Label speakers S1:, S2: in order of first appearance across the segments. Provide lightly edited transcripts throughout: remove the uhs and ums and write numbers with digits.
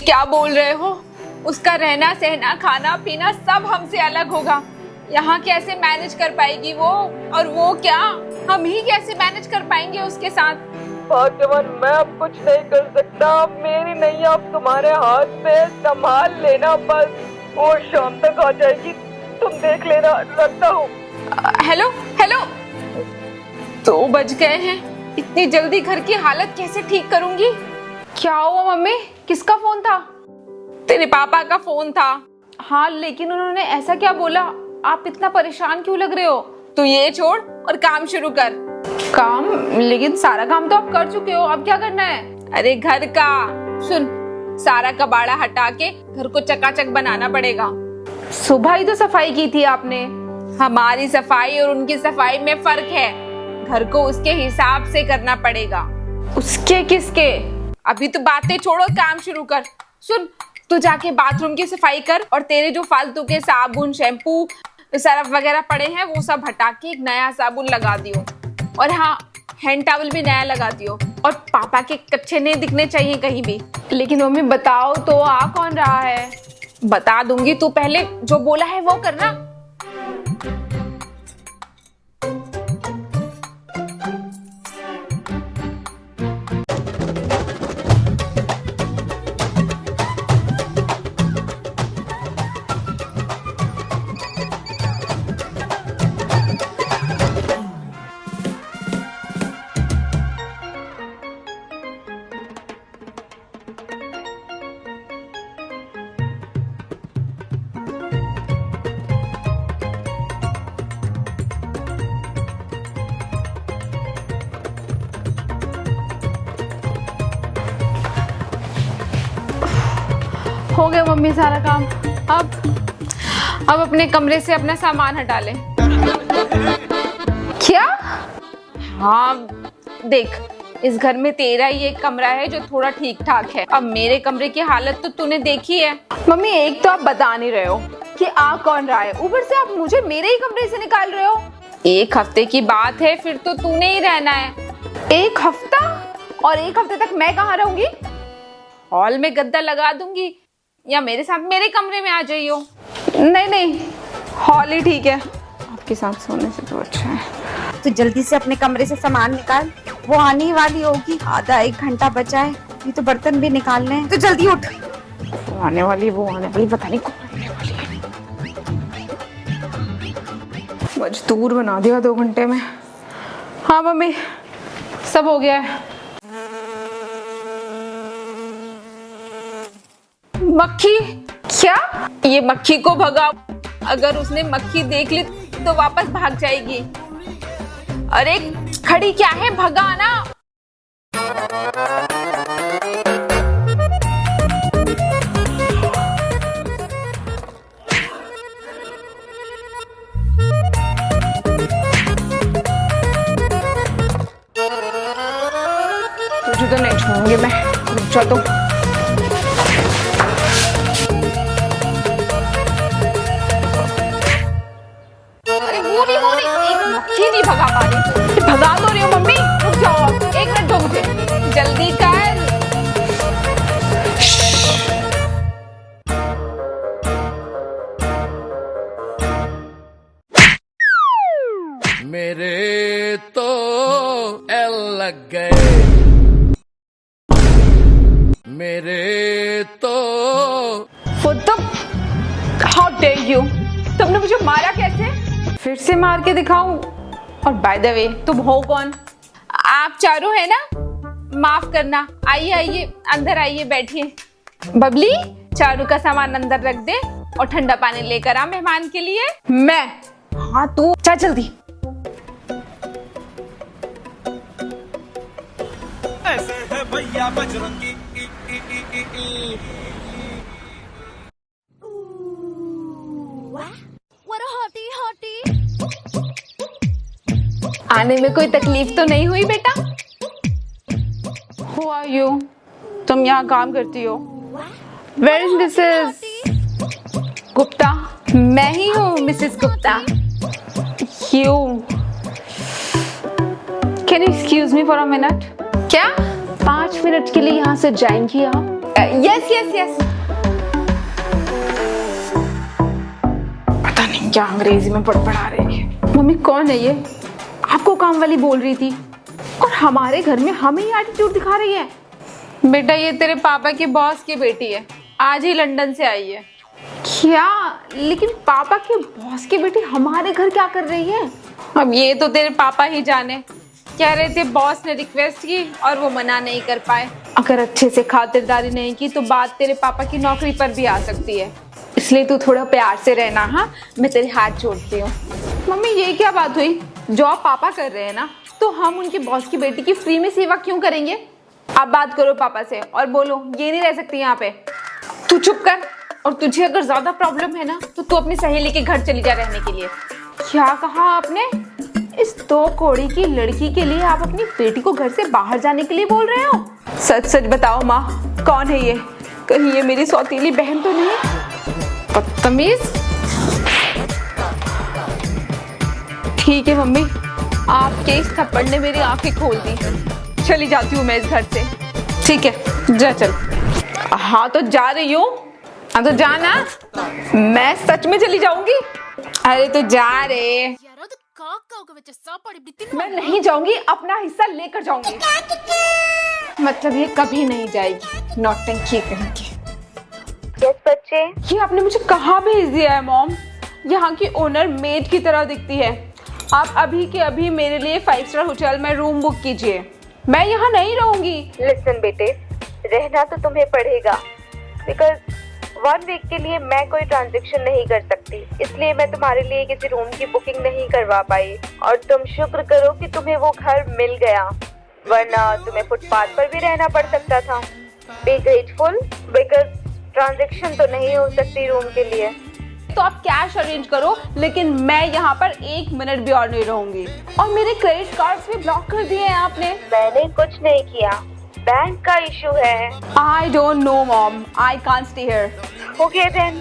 S1: क्या बोल रहे हो? उसका रहना सहना खाना पीना सब हमसे अलग होगा। यहाँ कैसे मैनेज कर पाएगी वो? और वो क्या, हम ही कैसे मैनेज कर पाएंगे उसके साथ?
S2: भाग्यवान, मैं अब कुछ नहीं कर सकता। मेरी नहीं, अब तुम्हारे हाथ में, संभाल लेना बस। वो शाम तक आ जाएगी, तुम देख लेना। रखता हूँ।
S1: हेलो हेलो, 2 बज गए हैं। इतनी जल्दी घर की हालत कैसे ठीक करूंगी? क्या हुआ मम्मी? किसका फोन था? तेरे पापा का फोन था। हाँ, लेकिन उन्होंने ऐसा क्या बोला? आप इतना परेशान क्यों लग रहे हो? तू ये छोड़ और काम शुरू कर। काम? लेकिन सारा काम तो आप कर चुके हो, अब क्या करना है? अरे घर का सुन, सारा कबाड़ा हटा के घर को चकाचक बनाना पड़ेगा। सुबह ही तो सफाई की थी आपने। हमारी सफाई और उनकी सफाई में फर्क है। घर को उसके हिसाब से करना पड़ेगा। उसके किसके? अभी तो बातें छोड़ो, काम शुरू कर। सुन, तू जाके बाथरूम की सफाई कर और तेरे जो फालतू के साबुन, शैम्पू, सरफ वगैरह पड़े हैं वो सब हटा के एक नया साबुन लगा दियो। और हाँ, हैंड टॉवल भी नया लगा दियो। और पापा के कच्चे नहीं दिखने चाहिए कहीं भी। लेकिन मम्मी बताओ तो, आ कौन रहा है? बता दूंगी, तू पहले जो बोला है वो करना। हो गया मम्मी सारा काम। अब अपने कमरे से अपना सामान हटा ले। क्या? हाँ देख, इस घर में तेरा ही एक कमरा है जो थोड़ा ठीक ठाक है। अब मेरे कमरे की हालत तो तूने देखी है। मम्मी, एक तो आप बता नहीं रहे हो कि आ कौन रहा है, ऊपर से आप मुझे मेरे ही कमरे से निकाल रहे हो। 1 हफ्ते की बात है, फिर तो तूने ही रहना है। 1 हफ्ता? और 1 हफ्ते तक मैं कहाँ रहूंगी? हॉल में गद्दा लगा दूंगी या मेरे साथ मेरे कमरे में आ जाइयो। नहीं नहीं, हॉल ही ठीक है, आपके साथ सोने से तो अच्छा है।
S3: तो जल्दी से अपने कमरे से सामान निकाल, वो आने ही वाली होगी। आधा 1 घंटा बचा है, ये तो बर्तन भी निकालने हैं, तो जल्दी उठ।
S1: वो आने वाली, पता नहीं कौन आने वाली है। मजदूर बना दिया 2 घंटे में। हाँ मम्मी, सब हो गया है। मक्खी? क्या? ये मक्खी को भगाओ। अगर उसने मक्खी देख ली तो वापस भाग जाएगी। अरे खड़ी क्या है, भगाना। तुझे तो नहीं छोड़ूंगी मैं, रुक जा तो। नहीं भगा पा रही। भगा तो रही हो मम्मी, रुक जाओ, 1 मिनट दो मुझे, जल्दी कर।
S4: मेरे तो एल लग गए, मेरे तो।
S1: हाउ डेयर यू, तुमने मुझे मारा कैसे? फिर से मार के दिखाऊं? और बाय द वे, तुम हो कौन? आप चारों है ना? माफ करना। आइए आइए, अंदर आइए, बैठिए। बबली, चारू का सामान अंदर रख दे और ठंडा पानी लेकर आ मेहमान के लिए। मैं? हाँ तू, चल जल्दी।
S5: ऐसे है भैया बजरंगी।
S1: आने में कोई तकलीफ तो नहीं हुई बेटा? Who are you? तुम यहाँ काम करती हो? Where is Mrs. गुप्ता? मैं ही हूँ Mrs Gupta. You? Can you excuse me for a minute? क्या? 5 मिनट के लिए यहाँ से जाएंगी आप? Yes yes yes. पता नहीं क्या अंग्रेजी में पढ़ा रही है। मम्मी कौन है ये? आपको काम वाली बोल रही थी और हमारे घर में हमें ही एटीट्यूड दिखा रही है। बेटा ये तेरे पापा के बॉस की बेटी है, आज ही लंदन से आई है। क्या? लेकिन पापा के बॉस की बेटी हमारे घर क्या कर रही है? अब ये तो तेरे पापा ही जाने। कह रहे थे बॉस ने रिक्वेस्ट की और वो मना नहीं कर पाए। अगर अच्छे से खातिरदारी नहीं की तो बात तेरे पापा की नौकरी पर भी आ सकती है, इसलिए तू थोड़ा प्यार से रहना। हाँ, मैं तेरे हाथ जोड़ती हूँ। मम्मी ये क्या बात हुई? जॉब पापा कर रहे हैं ना, तो हम उनके बॉस की बेटी की फ्री में सेवा क्यों करेंगे? आप बात करो पापा से और बोलो ये नहीं रह सकती यहाँ पे। तू चुप कर। और तुझे अगर ज्यादा प्रॉब्लम है ना तो तू अपनी सहेली के घर चली जा रहने के लिए। क्या कहा आपने? इस 2 कौड़ी की लड़की के लिए आप अपनी बेटी को घर से बाहर जाने के लिए बोल रहे हो? सच सच बताओ माँ, कौन है ये? कहीं ये मेरी सौतीली बहन तो नहीं? बदतमीज। ठीक है मम्मी, आपके इस थप्पड़ ने मेरी आंखें खोल दी। चली जाती हूँ मैं इस घर से। ठीक है जा चल। हाँ तो जा रही हूँ। हाँ तो जाना। मैं सच में चली जाऊंगी। अरे तो जा रे। मैं नहीं जाऊंगी, अपना हिस्सा लेकर जाऊंगी। मतलब ये कभी नहीं जाएगी, नौटंकी कहेंगे।
S2: यस बच्चे।
S1: ये आपने मुझे कहाँ भेज दिया है मॉम? यहाँ की ओनर मेड की तरह दिखती है। आप अभी के अभी मेरे लिए 5 स्टार होटल में रूम बुक कीजिए। मैं यहाँ नहीं रहूंगी।
S2: लिसन बेटे, रहना तो तुम्हें पड़ेगा, बिकॉज 1 वीक के लिए मैं कोई ट्रांजैक्शन नहीं कर सकती, इसलिए मैं तुम्हारे लिए किसी रूम की बुकिंग नहीं करवा पाई। और तुम शुक्र करो कि तुम्हें वो घर मिल गया, वरना तुम्हें फुटपाथ पर भी रहना पड़ सकता था। बी ग्रेटफुल, बिकॉज ट्रांजैक्शन तो नहीं हो सकती रूम के लिए।
S1: तो आप कैश अरेंज करो, लेकिन मैं यहाँ पर 1 मिनट भी और नहीं रहूंगी। और मेरे क्रेडिट कार्ड्स भी ब्लॉक कर दिए हैं आपने।
S2: मैंने कुछ नहीं किया, बैंक का इशू है।
S1: I don't know mom, I can't stay here.
S2: Okay then,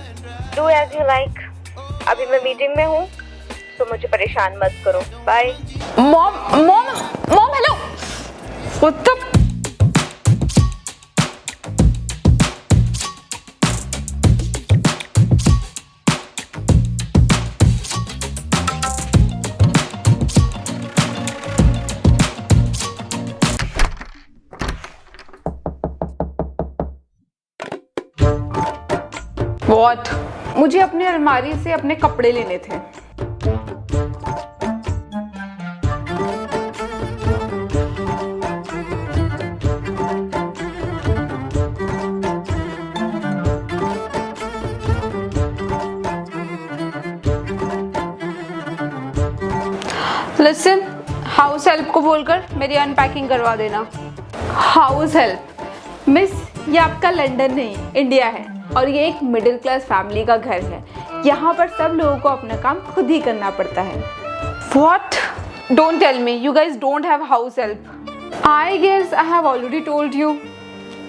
S2: do as you like. अभी मैं मीटिंग में हूँ, तो मुझे परेशान मत करो। Bye.
S1: Mom hello. What the? What? मुझे अपने अलमारी से अपने कपड़े लेने थे। लिसन, हाउस हेल्प को बोलकर मेरी अनपैकिंग करवा देना। House help? मिस, ये आपका लंदन नहीं इंडिया है और ये एक मिडिल क्लास फैमिली का घर है। यहाँ पर सब लोगों को अपना काम खुद ही करना पड़ता है। What? Don't tell me you guys don't have house help. I guess I have already told you.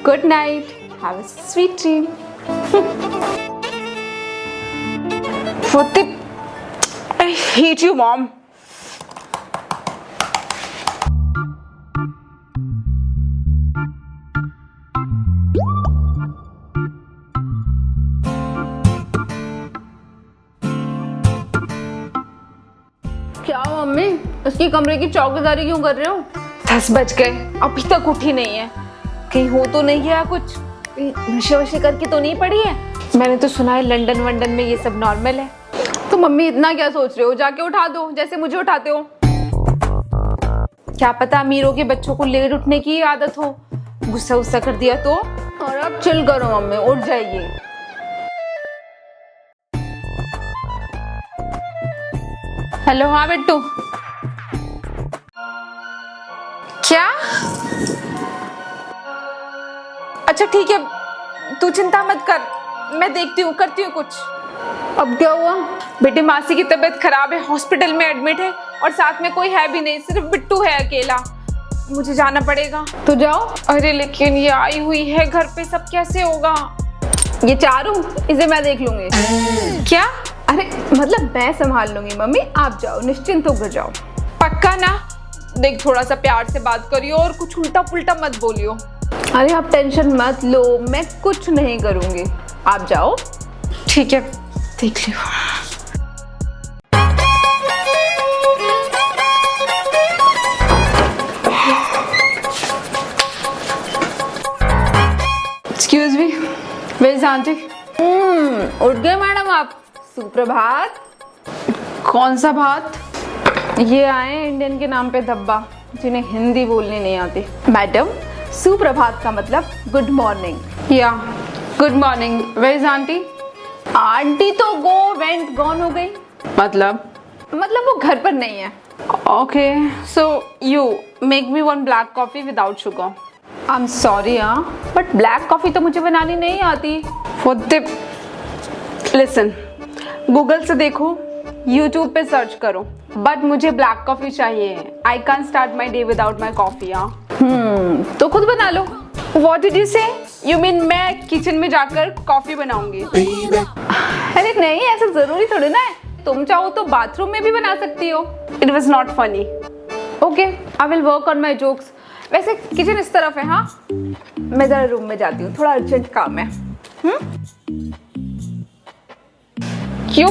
S1: Good night. Have a sweet dream. What the? I hate you, mom. क्या मम्मी, उसकी कमरे की चौकीदारी क्यों कर रहे हो? 10 बज गए, अभी तक उठी नहीं है। कहीं हो तो नहीं गया कुछ? नशे वशे करके तो नहीं पड़ी है? मैंने तो सुना है लंदन वंदन में ये सब नॉर्मल है। तो मम्मी इतना क्या सोच रहे हो? जाके उठा दो जैसे मुझे उठाते हो। क्या पता अमीरों के बच्चों को लेट उठने की आदत हो, गुस्सा गुस्सा कर दिया तो। और अब चिल करो मम्मी, उठ जाइए। हेलो, हाँ बिट्टू। क्या? अच्छा ठीक है, तू चिंता मत कर, मैं देखती हूँ, करती हूँ कुछ। अब क्या हुआ? बेटे मासी की तबीयत खराब है, हॉस्पिटल में एडमिट है और साथ में कोई है भी नहीं, सिर्फ बिट्टू है अकेला। मुझे जाना पड़ेगा। तो जाओ। अरे लेकिन ये आई हुई है घर पे, सब कैसे होगा? ये चारू, इसे मैं देख लूंगी। क्या? अरे मतलब मैं संभाल लूंगी मम्मी, आप जाओ, निश्चिंत होकर जाओ। पक्का ना? देख थोड़ा सा प्यार से बात करियो और कुछ उल्टा पुल्टा मत बोलियो। अरे आप टेंशन मत लो, मैं कुछ नहीं करूंगी, आप जाओ। ठीक है, देख लियो। Excuse me, where is aunty? उठ गए मैडम आप? सुप्रभात। कौन सा भात? ये आए इंडियन के नाम पे धब्बा, जिन्हें हिंदी बोलनी नहीं आती। मैडम, सुप्रभात का मतलब गुड मॉर्निंग। या good morning. Where is aunty? Aunty तो वेंट गॉन हो गई। मतलब वो घर पर नहीं है। Okay, so you make me one black coffee without sugar. I am sorry but black coffee तो मुझे बनानी नहीं आती। फॉर द लिसन, गूगल से देखो, यूट्यूब पे सर्च करो, बट मुझे ब्लैक कॉफी चाहिए। I can start my day without my coffee. तो खुद बना लो। What did you say? You mean मैं किचन में जाकर कॉफी बनाऊंगी? अरे नहीं, ऐसा जरूरी थोड़ी ना है, तुम चाहो तो बाथरूम में भी बना सकती हो। It was not funny. Okay, I will work on my jokes. वैसे किचन इस तरफ है। हाँ, मैं जरा रूम में जाती हूँ, थोड़ा अर्जेंट काम है। क्यों?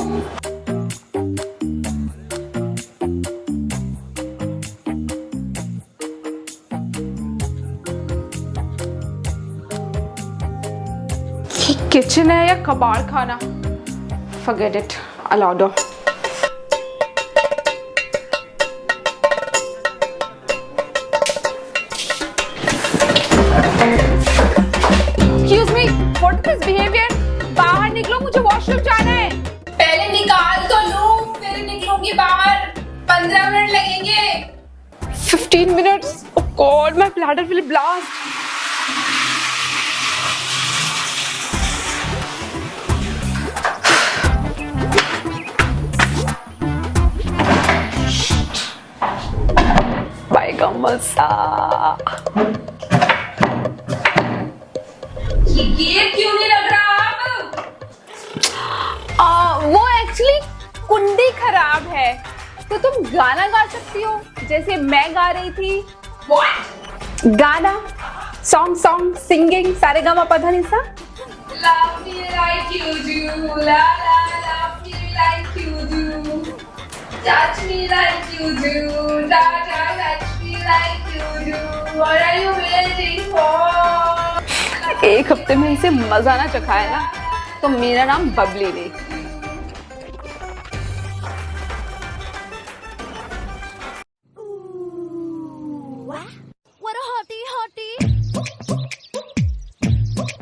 S1: किचन है या कबाड़ खाना? Forget it, I'll order. Excuse me, what is this behavior? बाहर निकलो, मुझे वॉशरूम जाना है। पहले निकाल तो लूं, फिर निकलूंगी बाहर। 15 मिनट लगेंगे। 15 minutes? Oh God, my bladder will blast. का मजा। ये गेट क्यों नहीं लग रहा अब? वो एक्चुअली कुंडी खराब है, तो तुम गाना गा सकती हो, जैसे मैं गा रही थी। What? गाना, सॉन्ग, सिंगिंग, सारे गामा पधा नहीं सा। Love me like you do, la la, love me like you do, touch me like you do, da da, touch me like you do, what are you waiting for? एक हफ्ते में इसे मजा ना चखाया ना, तो मेरा नाम बबली नहीं।
S6: What a hottie, hottie.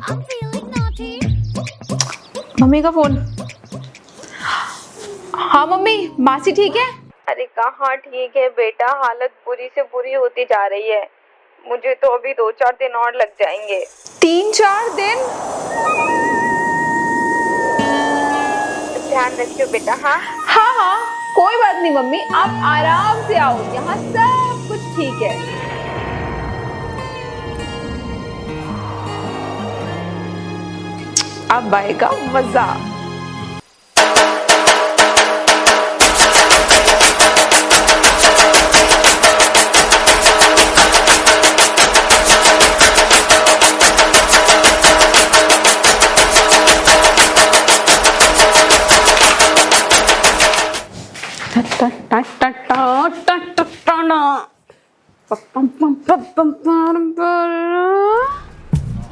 S6: I'm feeling naughty.
S1: Mummy का फोन। हाँ मम्मी, मासी ठीक है?
S2: अरे कहाँ ठीक है बेटा, हालत बुरी से बुरी होती जा रही है। मुझे तो अभी 2-4 दिन और लग जाएंगे।
S1: 3-4 दिन?
S2: ध्यान रखियो बेटा। हाँ
S1: हाँ, कोई बात नहीं मम्मी, आप आराम से आओ, यहाँ सब कुछ ठीक है। अब आएगा मजा।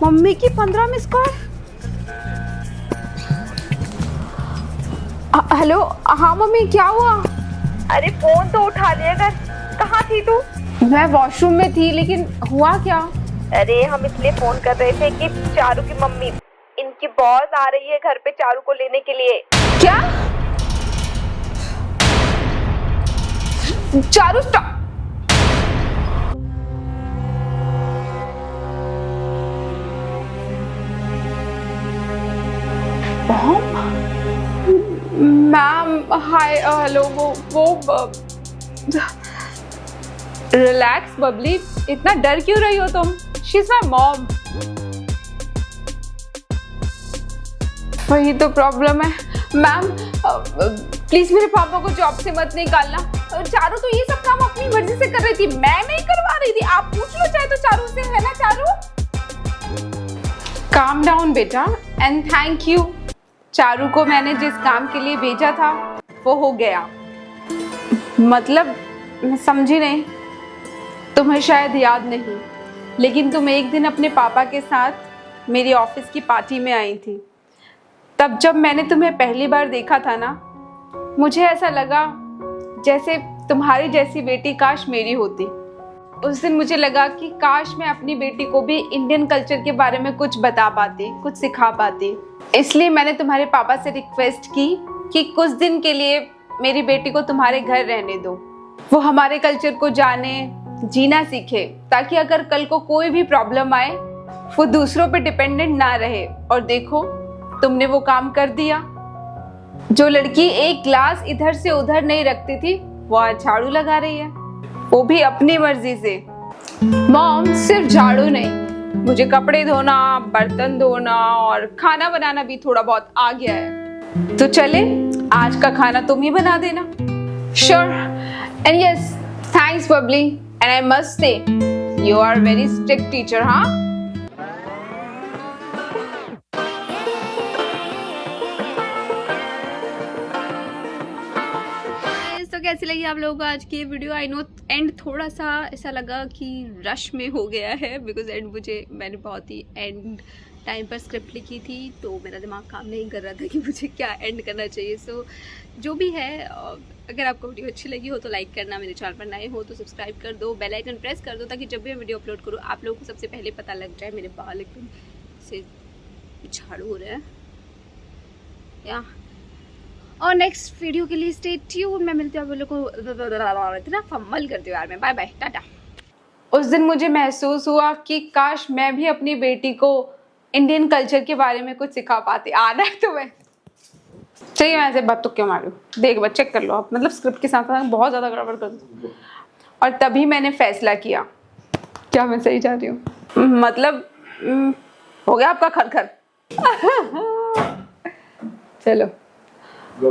S1: मम्मी की 15 मिस कॉल। हेलो, हाँ मम्मी, क्या हुआ?
S2: अरे फोन तो उठा लिया कर। कहाँ थी तू?
S1: मैं वॉशरूम में थी, लेकिन हुआ क्या?
S2: अरे हम इसलिए फोन कर रहे थे कि चारू की मम्मी, इनकी बॉस आ रही है घर पे चारू को लेने के लिए।
S1: क्या? Charu stop. Ma'am hi, hello. वो रिलैक्स बबली, इतना डर क्यों रही हो तुम? She is my mom. वही तो प्रॉब्लम है मैम। प्लीज मेरे पापा को जॉब से मत निकालना। चारू तो ये सब काम अपनी मर्जी से कर रही थी, मैं नहीं करवा रही थी। आप पूछ लो चाहे तो चारू से, है ना चारू? काम डाउन बेटा एंड थैंक यू। चारू को मैंने जिस काम के लिए भेजा था वो हो गया। मतलब मैं समझी नहीं, तुम्हें शायद याद नहीं, लेकिन तुम एक दिन अपने पापा के साथ मेरी ऑफिस की पार्टी में आई थी। तब जब मैंने तुम्हें पहली बार देखा था ना, मुझे ऐसा लगा जैसे तुम्हारी जैसी बेटी काश मेरी होती। उस दिन मुझे लगा कि काश मैं अपनी बेटी को भी इंडियन कल्चर के बारे में कुछ बता पाती, कुछ सिखा पाती। इसलिए मैंने तुम्हारे पापा से रिक्वेस्ट की कि कुछ दिन के लिए मेरी बेटी को तुम्हारे घर रहने दो, वो हमारे कल्चर को जाने, जीना सीखे, ताकि अगर कल को कोई भी प्रॉब्लम आए वो दूसरों पे डिपेंडेंट ना रहे। और देखो तुमने वो काम कर दिया। जो लड़की एक ग्लास इधर से उधर नहीं रखती थी वो आज झाड़ू लगा रही है, वो भी अपनी मर्जी से। मॉम, सिर्फ झाड़ू नहीं, मुझे कपड़े धोना, बर्तन धोना और खाना बनाना भी थोड़ा बहुत आ गया है। तो चले, आज का खाना तुम ही बना देना। Sure and yes, thanks Babli, and I must say you are very strict teacher. हाँ,
S7: तो कैसी लगी आप लोगों को आज की ये वीडियो। आई नो एंड थोड़ा सा ऐसा लगा कि रश में हो गया है, बिकॉज एंड मैंने बहुत ही एंड टाइम पर स्क्रिप्ट लिखी थी, तो मेरा दिमाग काम नहीं कर रहा था कि मुझे क्या एंड करना चाहिए। सो जो भी है, अगर आपको वीडियो अच्छी लगी हो तो लाइक करना, मेरे चैनल पर नए हो तो सब्सक्राइब कर दो, बेल आइकन प्रेस कर दो, ताकि जब भी मैं वीडियो अपलोड करूँ आप लोगों को सबसे पहले पता लग जाए। मेरे बाल एकदम से झाड़ू हो रहे हैं या। और नेक्स्ट वीडियो के लिए स्टे ट्यून। मैं मिलती हूँ आप लोगों को। इतना फम्बल करती हूँ यार मैं। बाय बाय, टाटा।
S1: उस दिन मुझे महसूस हुआ कि काश मैं भी अपनी बेटी को इंडियन कल्चर के बारे में कुछ सिखा पाती। आ रहा है तुम्हें? चाहिए मैं ऐसे बात तो क्यों मारूं? देख बस, चेक कर लो आप, मतलब स्क्रिप्ट के साथ साथ बहुत ज़्यादा गड़बड़ कर दो। और तभी मैंने फैसला किया। क्या मैं सही जा रही हूँ? मतलब हो गया आपका खर खर। चलो
S8: Go.